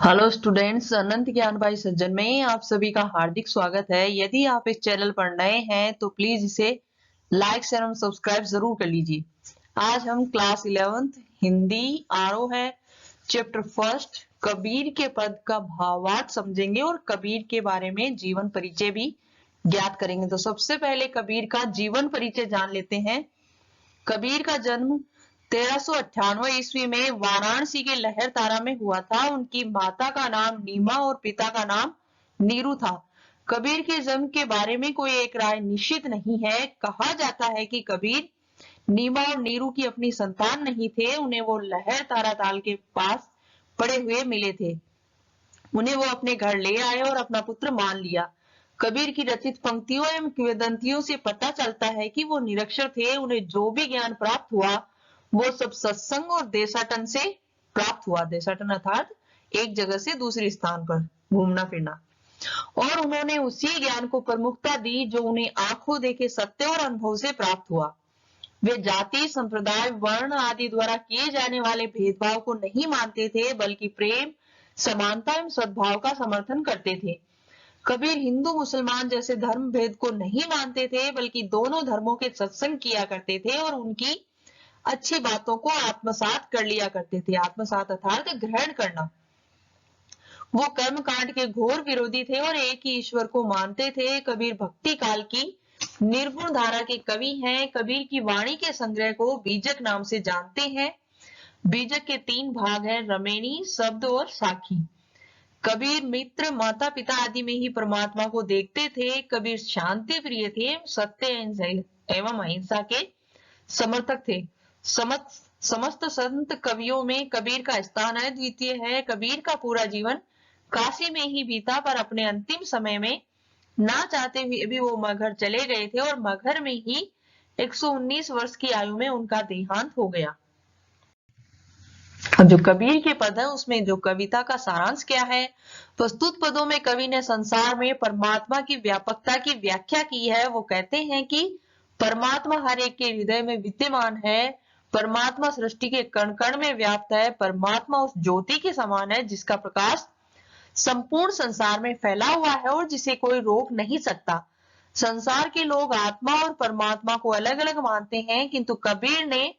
Hello students, अनंत ज्ञान भाई सज्जन में आप सभी का हार्दिक स्वागत है। यदि आप इस चैनल पर नए हैं तो प्लीज इसे लाइक शेयर एवं सब्सक्राइब जरूर कर लीजिए। आज हम क्लास 11th हिंदी आरो है, चैप्टर फर्स्ट कबीर के पद का भावार्थ समझेंगे और कबीर के बारे में जीवन परिचय भी ज्ञात करेंगे। तो सबसे पहले कबीर का जीवन परिचय जान लेते हैं। कबीर का जन्म 1398 ईस्वी में वाराणसी के लहर तारा में हुआ था। उनकी माता का नाम नीमा और पिता का नाम नीरू था। कबीर के जन्म के बारे में कोई एक राय निश्चित नहीं है। कहा जाता है कि कबीर नीमा और नीरू की अपनी संतान नहीं थे। उन्हें वो लहर तारा ताल के पास पड़े हुए मिले थे। उन्हें वो अपने घर ले आए और अपना पुत्र मान लिया। कबीर की रचित पंक्तियों एवं किंवदंतियों से पता चलता है कि वो निरक्षर थे। उन्हें जो भी ज्ञान प्राप्त हुआ वो सब सत्संग और देशाटन से प्राप्त हुआ। देशाटन अर्थात एक जगह से दूसरे स्थान पर घूमना फिरना, और उन्होंने उसी ज्ञान को प्रमुखता दी जो उन्हें आंखों देखे सत्य और अनुभव से प्राप्त हुआ। वे जाति, संप्रदाय, वर्ण आदि द्वारा किए जाने वाले भेदभाव को नहीं मानते थे, बल्कि प्रेम, समानता एवं सद्भाव का समर्थन करते थे। कबीर हिंदू मुसलमान जैसे धर्म भेद को नहीं मानते थे, बल्कि दोनों धर्मों के सत्संग किया करते थे और उनकी अच्छी बातों को आत्मसात कर लिया करते थे। आत्मसात अर्थात ग्रहण करना। वो कर्म कांड के घोर विरोधी थे और एक ही ईश्वर को मानते थे। कबीर भक्ति काल की निर्गुण धारा के कवि हैं। कबीर की वाणी के संग्रह को बीजक नाम से जानते हैं। बीजक के 3 भाग हैं, रमेणी, शब्द और साखी। कबीर मित्र, माता पिता आदि में ही परमात्मा को देखते थे। कबीर शांति प्रिय थे, सत्य एवं अहिंसा के समर्थक थे। समस्त संत कवियों में कबीर का स्थान है, द्वितीय है। कबीर का पूरा जीवन काशी में ही बीता, पर अपने अंतिम समय में ना चाहते हुए भी वो मगहर चले गए थे और मगहर में ही 119 वर्ष की आयु में उनका देहांत हो गया। अब जो कबीर के पद है उसमें जो कविता का सारांश क्या है। प्रस्तुत पदों में कवि ने संसार में परमात्मा की व्यापकता की व्याख्या की है। वो कहते हैं कि परमात्मा हर एक के हृदय में विद्यमान है। परमात्मा सृष्टि के कण कण में व्याप्त है। परमात्मा उस ज्योति के समान है जिसका प्रकाश संपूर्ण संसार में फैला हुआ है और जिसे कोई रोक नहीं सकता। संसार के लोग आत्मा और परमात्मा को अलग अलग मानते हैं, किंतु कबीर ने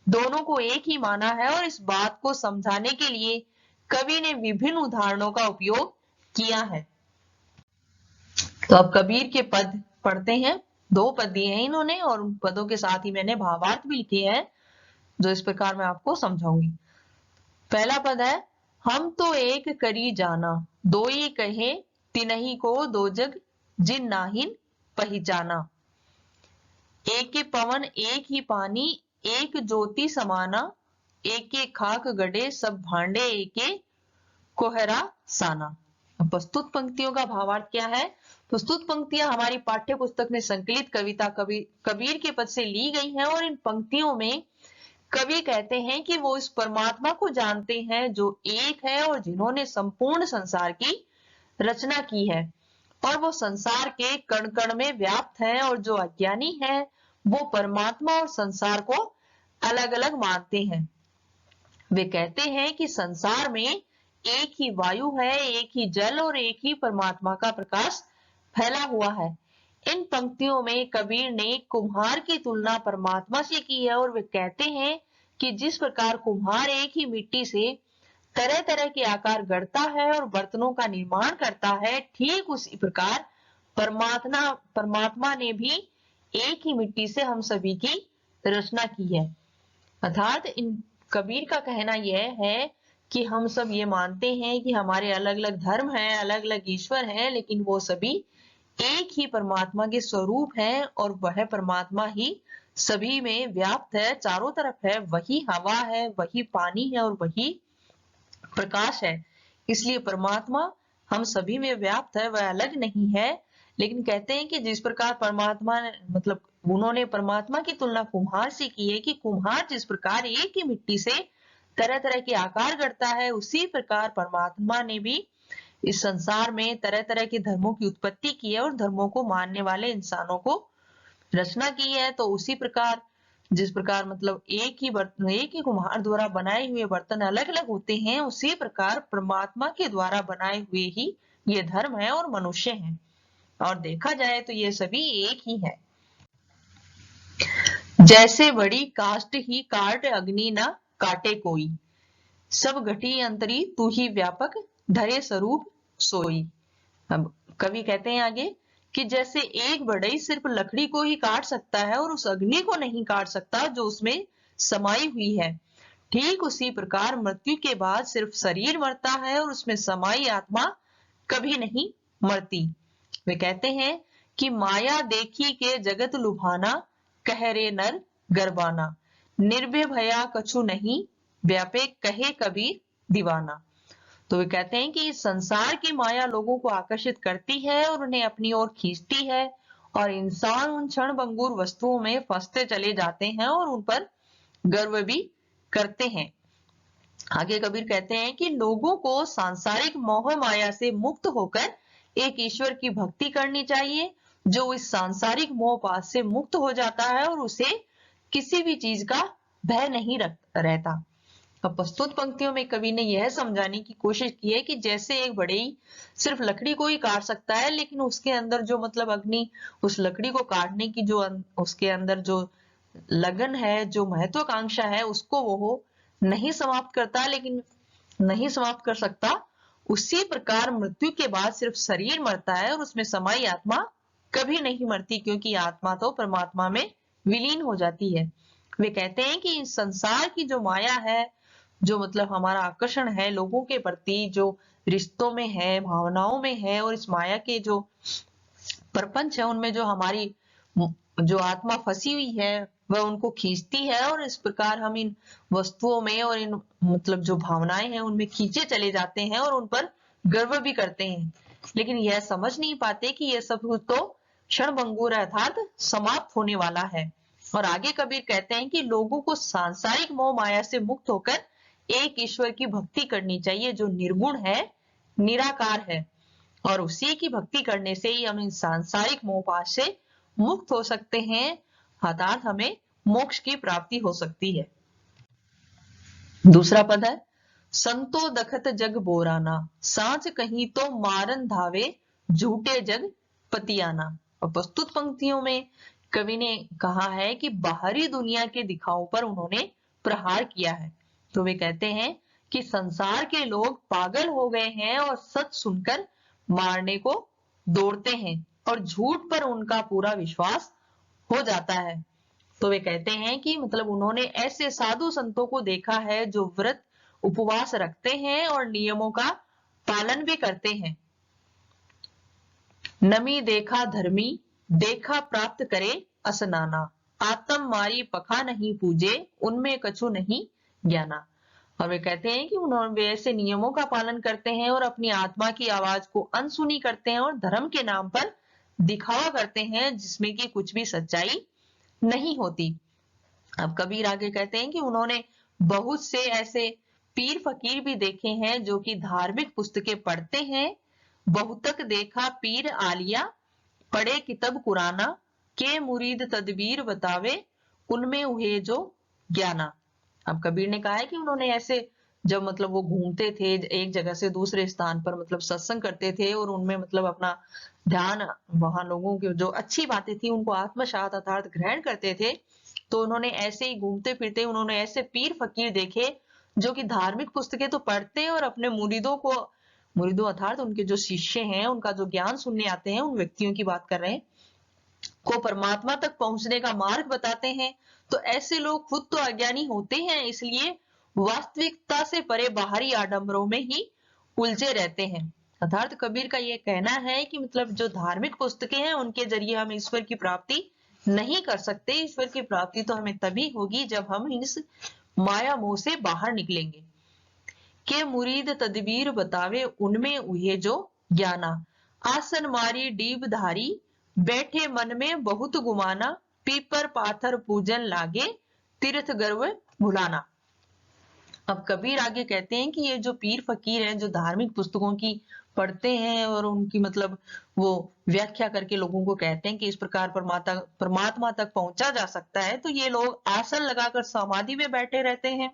दोनों को एक ही माना है और इस बात को समझाने के लिए कवि ने विभिन्न उदाहरणों का उपयोग किया है। तो अब कबीर के पद पढ़ते हैं। 2 पद दिए हैं इन्होंने और उन पदों के साथ ही मैंने भावार्थ भी लिखे हैं, जो इस प्रकार मैं आपको समझाऊंगी। पहला पद है, हम तो एक करी जाना, दोई कहे तिनहि को दो जग जिन नाहिन पहचाना। एक के पवन एक ही पानी, एक ज्योति समाना, एक खाक गड़े सब भांडे एके कोहरा साना। प्रस्तुत पंक्तियों का भावार्थ क्या है। प्रस्तुत पंक्तियां हमारी पाठ्य पुस्तक में संकलित कविता कबीर के पद से ली गई हैं और इन पंक्तियों में कवि कहते हैं कि वो इस परमात्मा को जानते हैं जो एक है और जिन्होंने संपूर्ण संसार की रचना की है, और वो संसार के कण कण में व्याप्त है, और जो अज्ञानी है वो परमात्मा और संसार को अलग अलग मानते हैं। वे कहते हैं कि संसार में एक ही वायु है, एक ही जल और एक ही परमात्मा का प्रकाश फैला हुआ है। इन पंक्तियों में कबीर ने कुम्हार की तुलना परमात्मा से की है और वे कहते हैं कि जिस प्रकार कुम्हार एक ही मिट्टी से तरह तरह के आकार गढ़ता है और बर्तनों का निर्माण करता है, ठीक उसी प्रकार परमात्मा ने भी एक ही मिट्टी से हम सभी की रचना की है। अर्थात इन कबीर का कहना यह है कि हम सब ये मानते हैं कि हमारे अलग अलग धर्म हैं, अलग अलग ईश्वर हैं, लेकिन वो सभी एक ही परमात्मा के स्वरूप हैं और वह परमात्मा ही सभी में व्याप्त है, चारों तरफ है। वही हवा है, वही पानी है और वही प्रकाश है। इसलिए परमात्मा हम सभी में व्याप्त है, वह अलग नहीं है। लेकिन कहते हैं कि जिस प्रकार परमात्मा मतलब उन्होंने परमात्मा की तुलना कुम्हार से की है कि कुम्हार जिस प्रकार एक ही मिट्टी से तरह तरह के आकार गढ़ता है, उसी प्रकार परमात्मा ने भी इस संसार में तरह तरह के धर्मों की उत्पत्ति की है और धर्मों को मानने वाले इंसानों को रचना की है। तो उसी प्रकार जिस प्रकार मतलब एक ही कुम्हार द्वारा बनाए हुए बर्तन अलग अलग होते हैं, उसी प्रकार परमात्मा के द्वारा बनाए हुए ही ये धर्म है और मनुष्य हैं। और देखा जाए तो ये सभी एक ही है। जैसे बड़ी काष्ठ ही काट अग्नि न काटे कोई, सब घटी अंतरी तू ही व्यापक धरे स्वरूप सोई। अब कवि कहते हैं आगे कि जैसे एक बढ़ई सिर्फ लकड़ी को ही काट सकता है और उस अग्नि को नहीं काट सकता जो उसमें समाई हुई है, ठीक उसी प्रकार मृत्यु के बाद सिर्फ शरीर मरता है और उसमें समाई आत्मा कभी नहीं मरती। वे कहते हैं कि माया देखी के जगत लुभाना, कह रे नर गरबाना, निर्भय भया कछु नहीं, व्यापे कहे कबीर दीवाना। तो वे कहते हैं कि इस संसार की माया लोगों को आकर्षित करती है और उन्हें अपनी ओर खींचती है, और इंसान उन क्षण भंगुर वस्तुओं में फंसते चले जाते हैं और उन पर गर्व भी करते हैं। आगे कबीर कहते हैं कि लोगों को सांसारिक मोह माया से मुक्त होकर एक ईश्वर की भक्ति करनी चाहिए, जो इस सांसारिक मोह पाश से मुक्त हो जाता है और उसे किसी भी चीज का भय नहीं रहता। अब प्रस्तुत पंक्तियों में कवि ने यह समझाने की कोशिश की है कि जैसे एक बढ़ई सिर्फ लकड़ी को ही काट सकता है, लेकिन उसके अंदर जो मतलब अग्नि उस लकड़ी को काटने की जो उसके अंदर जो लगन है, जो महत्वाकांक्षा है, उसको वो नहीं समाप्त करता, लेकिन नहीं समाप्त कर सकता। उसी प्रकार मृत्यु के बाद सिर्फ शरीर मरता है और उसमें समाई आत्मा कभी नहीं मरती, क्योंकि आत्मा तो परमात्मा में विलीन हो जाती है। वे कहते हैं कि इस संसार की जो माया है, जो मतलब हमारा आकर्षण है लोगों के प्रति, जो रिश्तों में है, भावनाओं में है, और इस माया के जो प्रपंच है उनमें जो हमारी जो आत्मा फंसी हुई है वह उनको खींचती है, और इस प्रकार हम इन वस्तुओं में और इन मतलब जो भावनाएं हैं उनमें खींचे चले जाते हैं और उन पर गर्व भी करते हैं, लेकिन यह समझ नहीं पाते कि यह सब तो क्षण भंगुर अर्थात समाप्त होने वाला है। और आगे कबीर कहते हैं कि लोगों को सांसारिक मोह माया से मुक्त होकर एक ईश्वर की भक्ति करनी चाहिए जो निर्गुण है, निराकार है, और उसी की भक्ति करने से ही हम इन सांसारिक मोहपाश से मुक्त हो सकते हैं, अर्थात हमें मोक्ष की प्राप्ति हो सकती है। दूसरा पद है, संतो दखत जग बोराना, सांच कहीं तो मारन धावे, झूठे जग पतियाना। और प्रस्तुत पंक्तियों में कवि ने कहा है कि बाहरी दुनिया के दिखावों पर उन्होंने प्रहार किया है। तो वे कहते हैं कि संसार के लोग पागल हो गए हैं और सच सुनकर मारने को दौड़ते हैं और झूठ पर उनका पूरा विश्वास हो जाता है। तो वे कहते हैं कि मतलब उन्होंने ऐसे साधु संतों को देखा है जो व्रत उपवास रखते हैं और नियमों का पालन भी करते हैं। नमी देखा धर्मी, देखा प्राप्त करे असनाना, आत्म मारी पखा नहीं पूजे, उनमें कछु नहीं ज्ञाना। और वे कहते हैं कि उन्होंने ऐसे नियमों का पालन करते हैं और अपनी आत्मा की आवाज को अनसुनी करते हैं और धर्म के नाम पर दिखावा करते हैं जिसमें कि कुछ भी सच्चाई नहीं होती। अब कबीर आगे कहते हैं कि उन्होंने बहुत से ऐसे पीर फकीर भी देखे हैं जो कि धार्मिक पुस्तकें पढ़ते हैं। बहुतक देखा पीर आलिया, पढ़े किताब कुराना, के मुरीद तदबीर बतावे, उनमें हुए जो ज्ञाना। अब कबीर ने कहा है कि उन्होंने ऐसे जब मतलब वो घूमते थे एक जगह से दूसरे स्थान पर, मतलब सत्संग करते थे और उनमें मतलब अपना ध्यान वहां लोगों की जो अच्छी बातें थी उनको आत्मसात अर्थात ग्रहण करते थे, तो उन्होंने ऐसे ही घूमते फिरते उन्होंने ऐसे पीर फकीर देखे जो कि धार्मिक पुस्तकें तो पढ़ते हैं और अपने मुरीदों अर्थात उनके जो शिष्य हैं उनका जो ज्ञान सुनने आते हैं, उन व्यक्तियों की बात कर रहे हैं, को परमात्मा तक पहुंचने का मार्ग बताते हैं। तो ऐसे लोग खुद तो अज्ञानी होते हैं, इसलिए वास्तविकता से परे बाहरी आडंबरों में ही उलझे रहते हैं। अर्थात कबीर का यह कहना है कि मतलब जो धार्मिक पुस्तकें हैं उनके जरिए हम ईश्वर की प्राप्ति नहीं कर सकते। ईश्वर की प्राप्ति तो हमें तभी होगी जब हम इस माया मोह से बाहर निकलेंगे। के मुरीद तदबीर बतावे, उनमें उहे जो ज्ञाना, आसन मारी डीब धारी, बैठे मन में बहुत गुमाना, पीपर पाथर पूजन लागे, तीर्थ गर्व भुलाना। अब कबीर आगे कहते हैं कि ये जो पीर फकीर हैं, जो धार्मिक पुस्तकों की पढ़ते हैं और उनकी मतलब वो व्याख्या करके लोगों को कहते हैं कि इस प्रकार परमात्मा तक पहुंचा जा सकता है, तो ये लोग आसन लगाकर समाधि में बैठे रहते हैं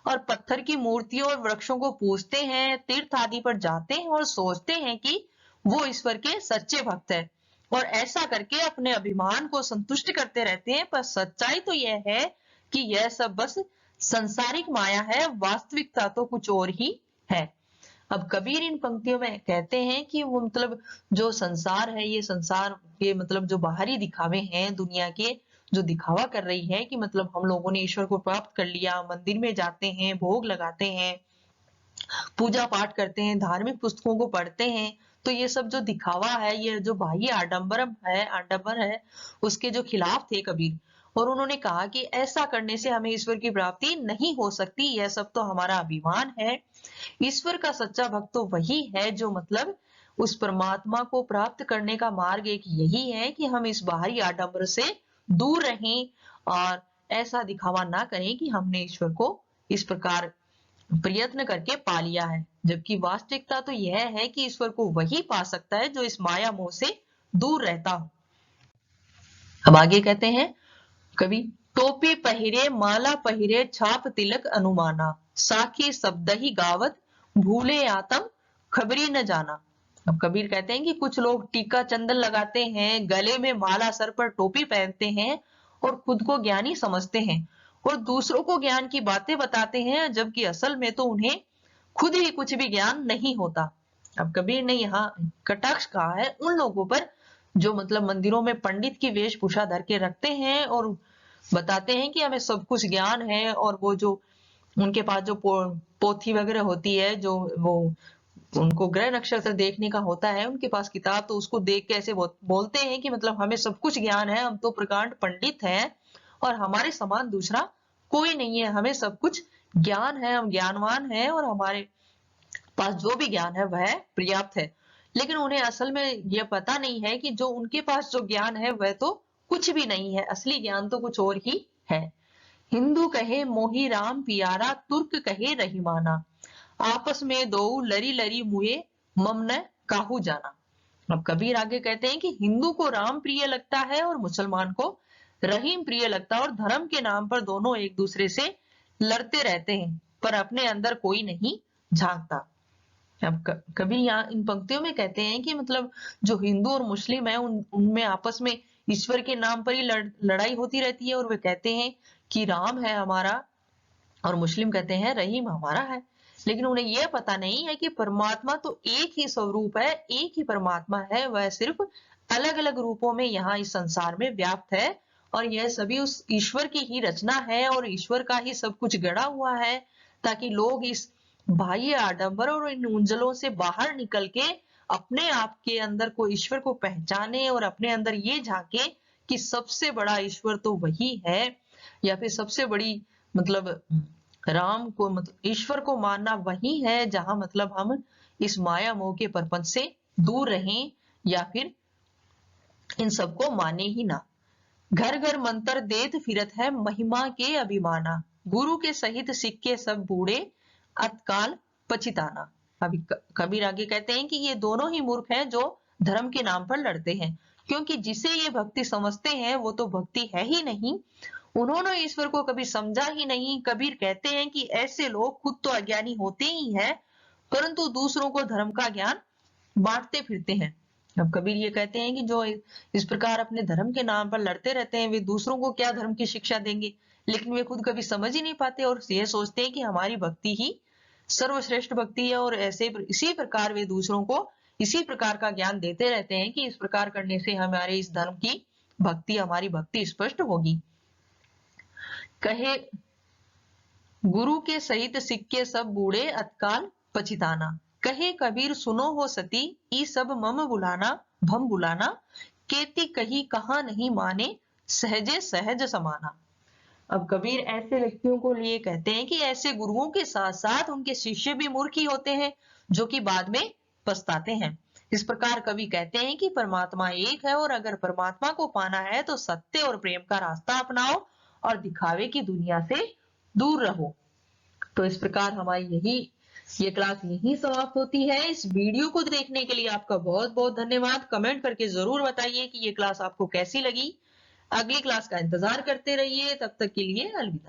और पत्थर की मूर्तियों और वृक्षों को पूजते हैं, तीर्थ आदि पर जाते हैं और सोचते हैं कि वो ईश्वर के सच्चे भक्त है और ऐसा करके अपने अभिमान को संतुष्ट करते रहते हैं। पर सच्चाई तो यह है कि यह सब बस संसारिक माया है, वास्तविकता तो कुछ और ही है। अब कबीर इन पंक्तियों में कहते हैं कि वो मतलब जो संसार है, ये संसार के मतलब जो बाहरी दिखावे हैं दुनिया के, जो दिखावा कर रही है कि मतलब हम लोगों ने ईश्वर को प्राप्त कर लिया, मंदिर में जाते हैं, भोग लगाते हैं, पूजा पाठ करते हैं, धार्मिक पुस्तकों को पढ़ते हैं, तो ये सब जो दिखावा है, ये जो बाह्य आडंबर है, उसके जो खिलाफ थे कबीर। और उन्होंने कहा कि ऐसा करने से हमें ईश्वर की प्राप्ति नहीं हो सकती, यह सब तो हमारा अभिमान है। ईश्वर का सच्चा भक्त तो वही है जो मतलब उस परमात्मा को प्राप्त करने का मार्ग एक यही है कि हम इस बाहरी आडंबर से दूर रहें और ऐसा दिखावा ना करें कि हमने ईश्वर को इस प्रकार प्रयत्न करके पा लिया है, जबकि वास्तविकता तो यह है कि ईश्वर को वही पा सकता है जो इस माया मोह से दूर रहता हो। अब आगे कहते हैं कवि, टोपी पहिरे माला पहिरे छाप तिलक अनुमाना, साखी शब्द ही गावत भूले आतम खबरी न जाना। अब कबीर कहते हैं कि कुछ लोग टीका चंदन लगाते हैं, गले में माला, सर पर टोपी पहनते हैं और खुद को ज्ञानी समझते हैं और दूसरों को ज्ञान की बातें बताते हैं, जबकि असल में तो उन्हें खुद ही कुछ भी ज्ञान नहीं होता। अब कबीर ने यहाँ कटाक्ष कहा है उन लोगों पर जो मतलब मंदिरों में पंडित की वेशभूषा धर के रखते हैं और बताते हैं कि हमें सब कुछ ज्ञान है, और वो जो उनके पास जो पोथी वगैरह होती है, जो वो उनको ग्रह नक्षत्र देखने का होता है उनके पास किताब, तो उसको देख के ऐसे बोलते हैं कि मतलब हमें सब कुछ ज्ञान है, हम तो प्रकांड पंडित हैं और हमारे समान दूसरा कोई नहीं है, हमें सब कुछ ज्ञान है, हम ज्ञानवान हैं और हमारे पास जो भी ज्ञान है वह पर्याप्त है। लेकिन उन्हें असल में यह पता नहीं है कि जो उनके पास जो ज्ञान है वह तो कुछ भी नहीं है, असली ज्ञान तो कुछ और ही है। हिंदू कहे मोही राम पियारा, तुर्क कहे रहीमाना, आपस में दो लरी लरी मुए, मम न काहू जाना। अब कबीर आगे कहते हैं कि हिंदू को राम प्रिय लगता है और मुसलमान को रहीम प्रिय लगता है और धर्म के नाम पर दोनों एक दूसरे से लड़ते रहते हैं, पर अपने अंदर कोई नहीं झांकता। अब कबीर यहाँ इन पंक्तियों में कहते हैं कि मतलब जो हिंदू और मुस्लिम है उनमें आपस में ईश्वर के नाम पर ही लड़ाई होती रहती है, और वे कहते हैं कि राम है हमारा और मुस्लिम कहते हैं रहीम हमारा है। लेकिन उन्हें यह पता नहीं है कि परमात्मा तो एक ही स्वरूप है, एक ही परमात्मा है, वह सिर्फ अलग अलग रूपों में यहाँ इस संसार में व्याप्त है और यह सभी उस ईश्वर की ही रचना है और ईश्वर का ही सब कुछ गढ़ा हुआ है, ताकि लोग इस बाह्य आडंबर और इन उंजलों से बाहर निकल के अपने आप के अंदर को ईश्वर को पहचाने और अपने अंदर ये झांके कि सबसे बड़ा ईश्वर तो वही है, या फिर सबसे बड़ी मतलब राम को मतलब ईश्वर को मानना वही है जहां मतलब हम इस माया मोह के प्रपंच से दूर रहें या फिर इन सबको माने ही ना। घर घर मंत्र देत फिरत है, महिमा के अभिमाना, गुरु के सहित सिक्के सब बूढ़े, अतकाल पछिताना। अभी कबीर आगे कहते हैं कि ये दोनों ही मूर्ख हैं जो धर्म के नाम पर लड़ते हैं, क्योंकि जिसे ये भक्ति समझते हैं वो तो भक्ति है ही नहीं, उन्होंने ईश्वर को कभी समझा ही नहीं। कबीर कहते हैं कि ऐसे लोग खुद तो अज्ञानी होते ही हैं, परंतु दूसरों को धर्म का ज्ञान बांटते फिरते हैं। अब कबीर ये कहते हैं कि जो इस प्रकार अपने धर्म के नाम पर लड़ते रहते हैं, वे दूसरों को क्या धर्म की शिक्षा देंगे, लेकिन वे खुद कभी समझ ही नहीं पाते और ये सोचते हैं कि हमारी भक्ति ही सर्वश्रेष्ठ भक्ति है, और ऐसे इसी प्रकार वे दूसरों को इसी प्रकार का ज्ञान देते रहते हैं कि इस प्रकार करने से हमारे इस धर्म की भक्ति, हमारी भक्ति स्पष्ट होगी। कहे गुरु के सहित सिक्के सब बूढ़े, अतकाल पछिताना, कहे कबीर सुनो हो सती, ई सब मम बुलाना भम बुलाना, केती कही कहा नहीं माने, सहजे सहज समाना। अब कबीर ऐसे व्यक्तियों को लिए कहते हैं कि ऐसे गुरुओं के साथ साथ उनके शिष्य भी मूर्ख ही होते हैं, जो कि बाद में पछताते हैं। इस प्रकार कवि कहते हैं कि परमात्मा एक है और अगर परमात्मा को पाना है तो सत्य और प्रेम का रास्ता अपनाओ और दिखावे की दुनिया से दूर रहो। तो इस प्रकार हमारी ये क्लास यहीं समाप्त होती है। इस वीडियो को देखने के लिए आपका बहुत-बहुत धन्यवाद। कमेंट करके ज़रूर बताइए कि ये क्लास आपको कैसी लगी। अगली क्लास का इंतज़ार करते रहिए। तब तक के लिए अलविदा।